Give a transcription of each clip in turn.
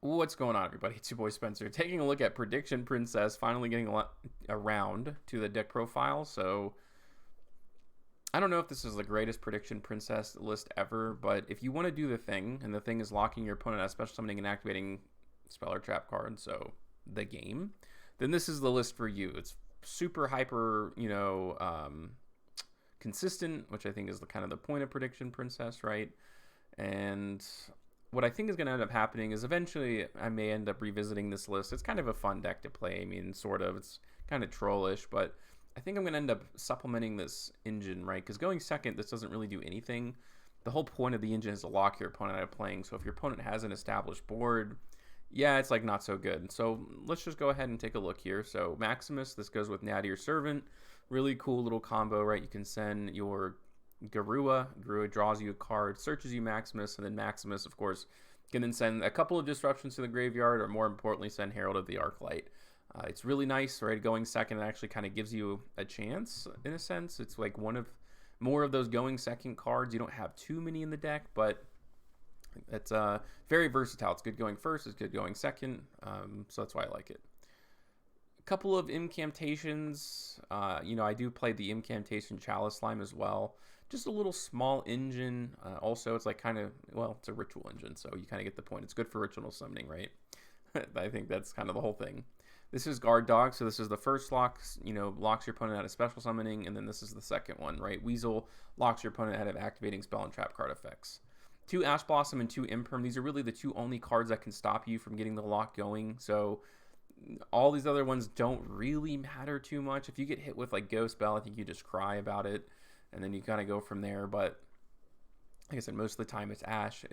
What's going on, everybody? It's your boy Spencer, taking a look at Prediction Princess, finally getting around to the deck profile. So, I don't know if this is the greatest Prediction Princess list ever, but if you want to do the thing, and the thing is locking your opponent out of special summoning and activating spell or trap cards, so the game, then this is the list for you. It's super hyper, consistent, which I think is the kind of the point of Prediction Princess, right? And what I think is going to end up happening is eventually I may end up revisiting this list. It's kind of a fun deck to play. I mean, sort of. It's kind of trollish, but I think I'm going to end up supplementing this engine, right? Because going second, this doesn't really do anything. The whole point of the engine is to lock your opponent out of playing. So if your opponent has an established board, yeah, it's like not so good. So let's just go ahead and take a look here. So Maximus, this goes with Nadir Servant. Really cool little combo, right? You can send your Garua draws you a card, searches you Maximus, and then Maximus, of course, can then send a couple of disruptions to the graveyard, or more importantly, send Herald of the Arclight. It's really nice, right? Going second, it actually kind of gives you a chance, in a sense. It's like one of more of those going second cards. You don't have too many in the deck, but it's very versatile. It's good going first, it's good going second, so that's why I like it. Couple of incantations. I do play the incantation Chalice Slime as well. Just a little small engine. Also, it's like kind of, well, it's a ritual engine, so you kind of get the point. It's good for ritual summoning, right? I think that's kind of the whole thing. This is Guard Dog, so this is the first lock, locks your opponent out of special summoning, and then this is the second one, right? Weasel locks your opponent out of activating spell and trap card effects. 2 Ash Blossom and 2 Imperm. These are really the 2 only cards that can stop you from getting the lock going, so all these other ones don't really matter too much. If you get hit with like Ghost Bell, I think you just cry about it, and then you kind of go from there. But like I said, most of the time it's Ash,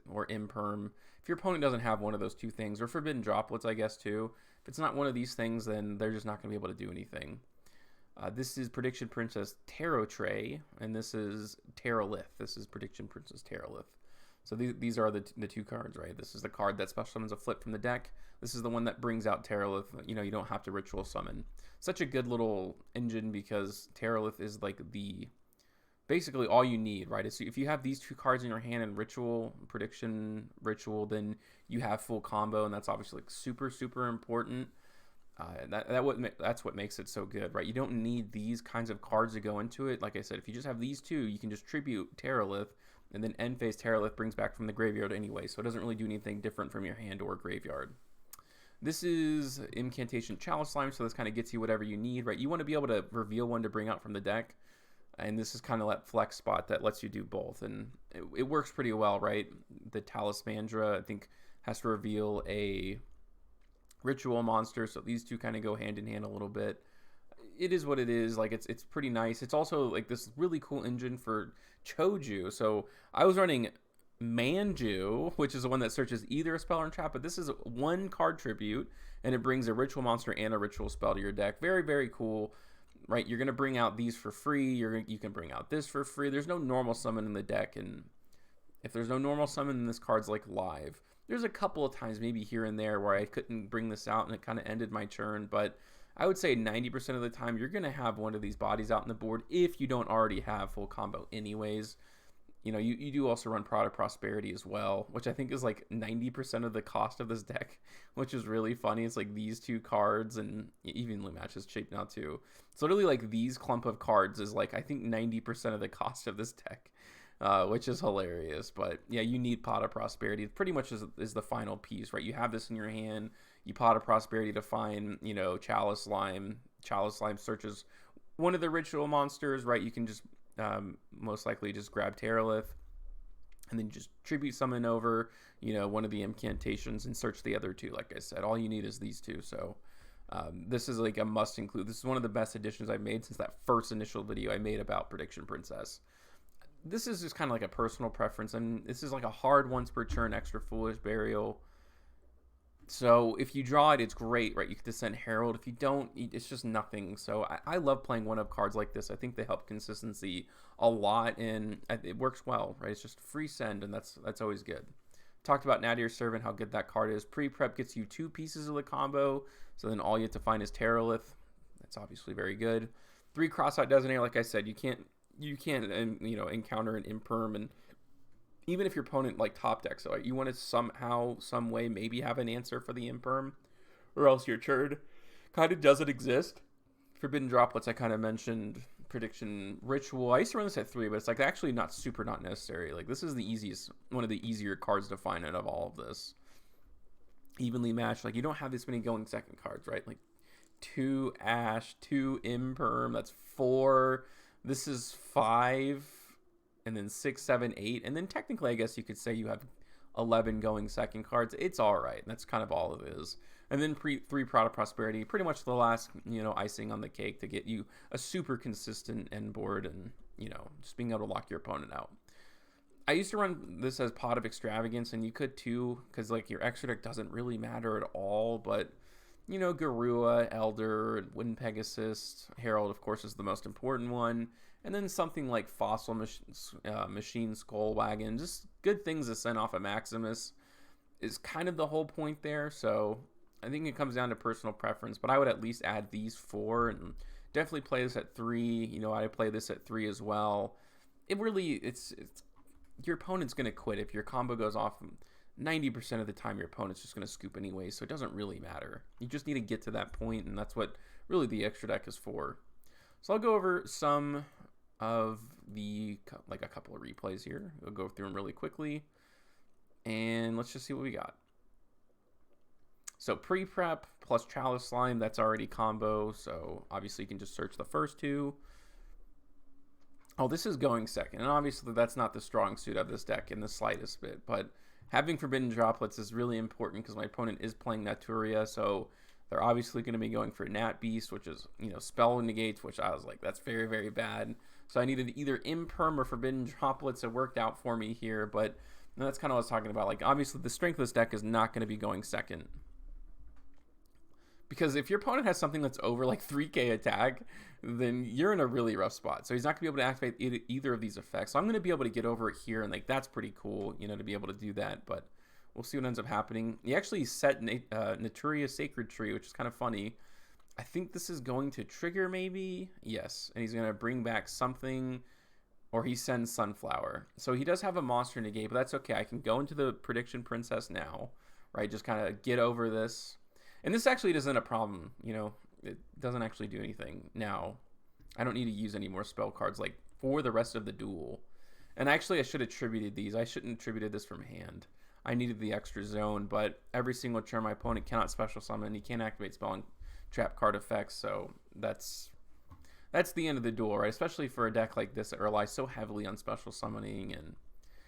or Imperm. If your opponent doesn't have one of those 2 things, or Forbidden Droplets, I guess too. If it's not one of these things, then they're just not going to be able to do anything. This is Prediction Princess Tarotrei, and this is Tarolith. This is Prediction Princess Tarolith. So these are the 2 cards, right? This is the card that special summons a flip from the deck. This is the one that brings out Tarolith. You don't have to ritual summon. Such a good little engine because Tarolith is like basically all you need, right? So if you have these 2 cards in your hand and prediction ritual, then you have full combo, and that's obviously like super, super important. That's what makes it so good, right? You don't need these kinds of cards to go into it. Like I said, if you just have these 2, you can just tribute Tarolith, and then end phase Tarolith brings back from the graveyard anyway, so it doesn't really do anything different from your hand or graveyard. This is Incantation Chalice Slime, so this kind of gets you whatever you need, right? You want to be able to reveal one to bring out from the deck, and this is kind of that flex spot that lets you do both, and it works pretty well, right? The Talismandra, I think, has to reveal a ritual monster, so these 2 kind of go hand in hand a little bit. It is what it is. Like it's pretty nice. It's also like this really cool engine for Choju. So I was running Manju, which is the one that searches either a spell or a trap, but this is 1 card tribute, and it brings a ritual monster and a ritual spell to your deck. Very, very cool, right? You're gonna bring out these for free. You can bring out this for free. There's no normal summon in the deck, and if there's no normal summon, then this card's like live. There's a couple of times maybe here and there where I couldn't bring this out and it kind of ended my turn, but I would say 90% of the time you're going to have one of these bodies out on the board if you don't already have full combo anyways. You do also run Product Prosperity as well, which I think is like 90% of the cost of this deck, which is really funny. It's like these 2 cards, and it evenly matches shape now too. So literally like these clump of cards is like I think 90% of the cost of this deck. Which is hilarious. But yeah, you need Pot of Prosperity. It pretty much is the final piece, right? You have this in your hand. You Pot of Prosperity to find, Chalice Slime. Chalice Slime searches one of the ritual monsters, right? You can just most likely just grab Tarolith, and then just tribute summon over, one of the incantations and search the other 2. Like I said, all you need is these 2. So this is like a must include. This is one of the best additions I've made since that first initial video I made about Prediction Princess. This is just kind of like a personal preference, and this is like a hard once per turn extra Foolish Burial. So if you draw it, it's great, right? You can send Herald. If you don't, it's just nothing. So I love playing one of cards like this. I think they help consistency a lot, and it works well, right? It's just free send, and that's always good. Talked about Nadir Servant, how good that card is. Pre-prep gets you 2 pieces of the combo, so then all you have to find is Tarolith. That's obviously very good. 3 Crossout Designator, like I said, you can't encounter an Imperm and even if your opponent like top decks, so you want to somehow, some way, maybe have an answer for the imperm, or else your turn kind of doesn't exist. Forbidden Droplets, I kind of mentioned. Prediction Ritual, I used to run this at 3, but it's like actually not necessary. Like, this is the easiest, one of the easier cards to find out of all of this. Evenly matched, like, you don't have this many going second cards, right? Like 2 Ash, 2 Imperm, that's 4. This is 5, and then 6, 7, 8, and then technically I guess you could say you have 11 going second cards. It's all right. That's kind of all it is. And then 3 Proud of Prosperity, pretty much the last, icing on the cake to get you a super consistent end board and, just being able to lock your opponent out. I used to run this as Pot of Extravagance, and you could too, because like your extra deck doesn't really matter at all, but Garua, Elder, Wind Pegasus, Herald, of course, is the most important one. And then something like Fossil Machine, Skull Wagon, just good things to send off a Maximus is kind of the whole point there. So I think it comes down to personal preference, but I would at least add these 4 and definitely play this at 3. I play this at 3 as well. It really, it's your opponent's going to quit. If your combo goes off 90% of the time, your opponent's just going to scoop anyway, so it doesn't really matter. You just need to get to that point, and that's what really the extra deck is for. So I'll go over some of the, like a couple of replays here. We'll go through them really quickly, and let's just see what we got. So pre-prep plus Chalice Slime, that's already combo, so obviously you can just search the first 2. Oh, this is going second, and obviously that's not the strong suit of this deck in the slightest bit, but having Forbidden Droplets is really important because my opponent is playing Naturia, so they're obviously going to be going for Nat Beast, which is, spell negates, which I was like, that's very, very bad. So I needed either Imperm or Forbidden Droplets. It worked out for me here, but that's kind of what I was talking about. Like, obviously the strength of this deck is not going to be going second. Because if your opponent has something that's over like 3k attack, then you're in a really rough spot. So he's not going to be able to activate either of these effects. So I'm going to be able to get over it here, and like that's pretty cool, to be able to do that. But we'll see what ends up happening. He actually set Naturia Sacred Tree, which is kind of funny. I think this is going to trigger maybe. Yes, and he's going to bring back something, or he sends Sunflower. So he does have a monster negate, but that's okay. I can go into the Prediction Princess now, right? Just kind of get over this. And this actually isn't a problem, it doesn't actually do anything. Now, I don't need to use any more spell cards, like, for the rest of the duel. And actually, I should have attributed these. I shouldn't have attributed this from hand. I needed the extra zone, but every single turn my opponent cannot special summon. He can't activate spell and trap card effects, so that's the end of the duel, right? Especially for a deck like this that relies so heavily on special summoning, and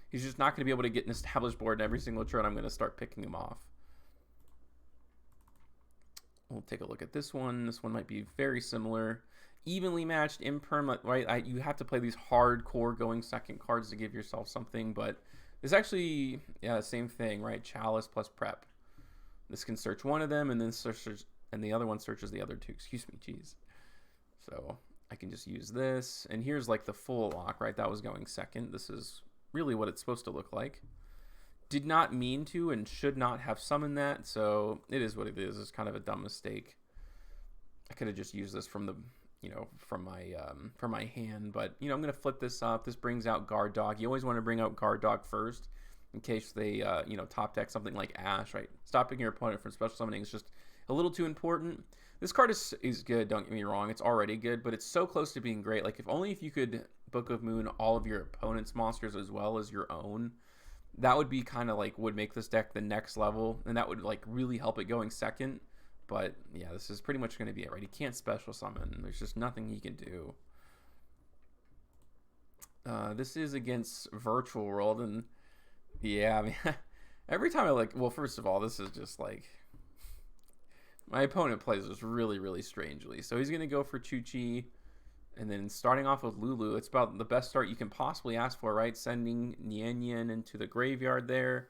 he's just not going to be able to get an established board in every single turn. I'm going to start picking him off. We'll take a look at this one. This one might be very similar. Evenly matched, Imperm, right? You have to play these hardcore going second cards to give yourself something, but it's actually, yeah, same thing, right? Chalice plus prep. This can search one of them, and then searches, and the other one searches the other 2. Excuse me, jeez. So I can just use this, and here's like the full lock, right? That was going second. This is really what it's supposed to look like. Did not mean to and should not have summoned that, so it is what it is. It's kind of a dumb mistake. I could have just used this from the, from my hand, but I'm gonna flip this up. This brings out Guard Dog. You always want to bring out Guard Dog first, in case they top deck something like Ash, right? Stopping your opponent from special summoning is just a little too important. This card is good. Don't get me wrong; it's already good, but it's so close to being great. Like if you could Book of Moon all of your opponent's monsters as well as your own. That would be kind of like, would make this deck the next level, and that would like really help it going second. But yeah, this is pretty much going to be it, right? He can't special summon. There's just nothing he can do. This is against Virtual World, and yeah, I mean, every time well, first of all, this is just like, my opponent plays this really, really strangely. So he's going to go for Chuchi. And then starting off with Lulu, it's about the best start you can possibly ask for, right? Sending Nian into the graveyard there.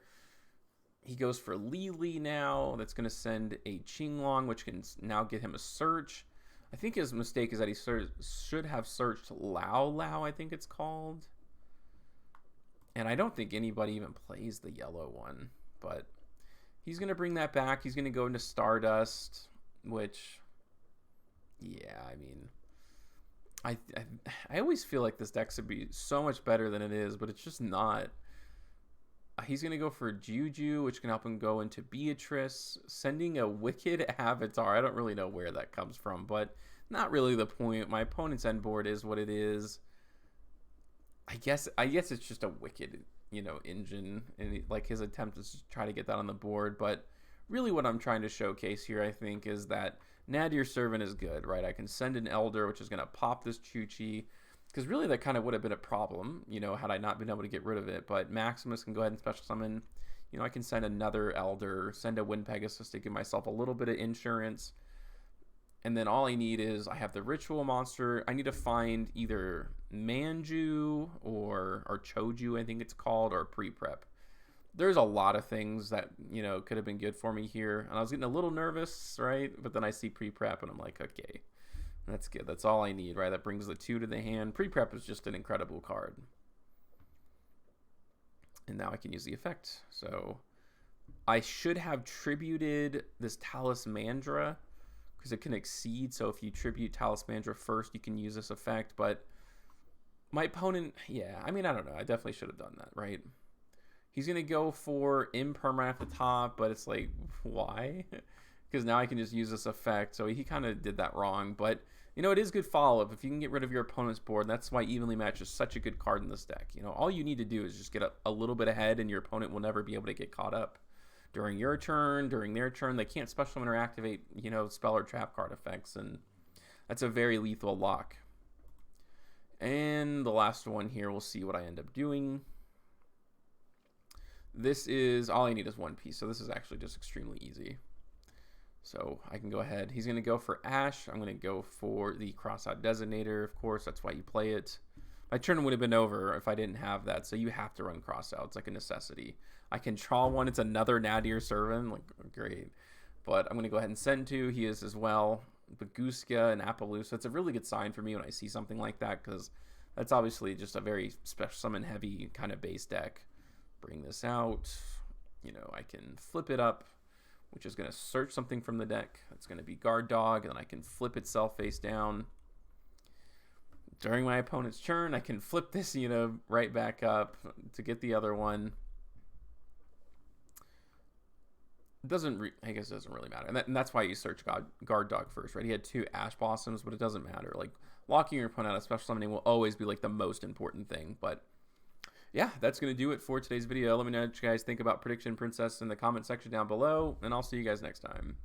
He goes for Lili now. That's going to send a Qinglong, which can now get him a search. I think his mistake is that he should have searched Lao Lao, I think it's called. And I don't think anybody even plays the yellow one. But he's going to bring that back. He's going to go into Stardust, which, yeah, I mean, I always feel like this deck should be so much better than it is, but it's just not. He's going to go for Juju, which can help him go into Beatrice, sending a Wicked Avatar. I don't really know where that comes from, but not really the point. My opponent's end board is what it is. I guess it's just a Wicked, engine, and like his attempt is to try to get that on the board. But really what I'm trying to showcase here, I think, is that Nadir Servant is good, right? I can send an Elder, which is going to pop this Chuchi. Because really that kind of would have been a problem, had I not been able to get rid of it. But Maximus can go ahead and special summon. I can send another Elder, send a Wind Pegasus to give myself a little bit of insurance. And then all I need is, I have the Ritual Monster. I need to find either Manju or Choju, I think it's called, or Pre-Prep. There's a lot of things that, could have been good for me here. And I was getting a little nervous, right? But then I see Pre-Prep and I'm like, okay. That's good. That's all I need, right? That brings the 2 to the hand. Pre-Prep is just an incredible card. And now I can use the effect. So I should have tributed this Talismandra because it can exceed. So if you tribute Talismandra first, you can use this effect. But my opponent, yeah, I mean, I don't know. I definitely should have done that, right? He's going to go for Impermanent at the top, but it's like, why? Because now I can just use this effect. So he kind of did that wrong. But, it is good follow-up. If you can get rid of your opponent's board, that's why Evenly Matched is such a good card in this deck. All you need to do is just get a little bit ahead, and your opponent will never be able to get caught up. During your turn, during their turn, they can't special summon or activate, spell or trap card effects. And that's a very lethal lock. And the last one here, we'll see what I end up doing. This is, all I need is 1 piece. So this is actually just extremely easy. So I can go ahead. He's going to go for Ash. I'm going to go for the Crossout Designator, of course. That's why you play it. My turn would have been over if I didn't have that. So you have to run Crossout. It's like a necessity. I can draw one. It's another Nadir Servant. Like, great. But I'm going to go ahead and send 2. He is as well. Baguska and Appaloosa. It's a really good sign for me when I see something like that, because that's obviously just a very special summon heavy kind of base deck. Bring this out. I can flip it up, which is going to search something from the deck. It's going to be Guard Dog, and then I can flip itself face down. During my opponent's turn, I can flip this, right back up to get the other one. I guess it doesn't really matter. And that's why you search Guard Dog first, right? He had 2 Ash Blossoms, but it doesn't matter. Like, locking your opponent out of special summoning will always be, like, the most important thing. But yeah, that's going to do it for today's video. Let me know what you guys think about Prediction Princess in the comment section down below, and I'll see you guys next time.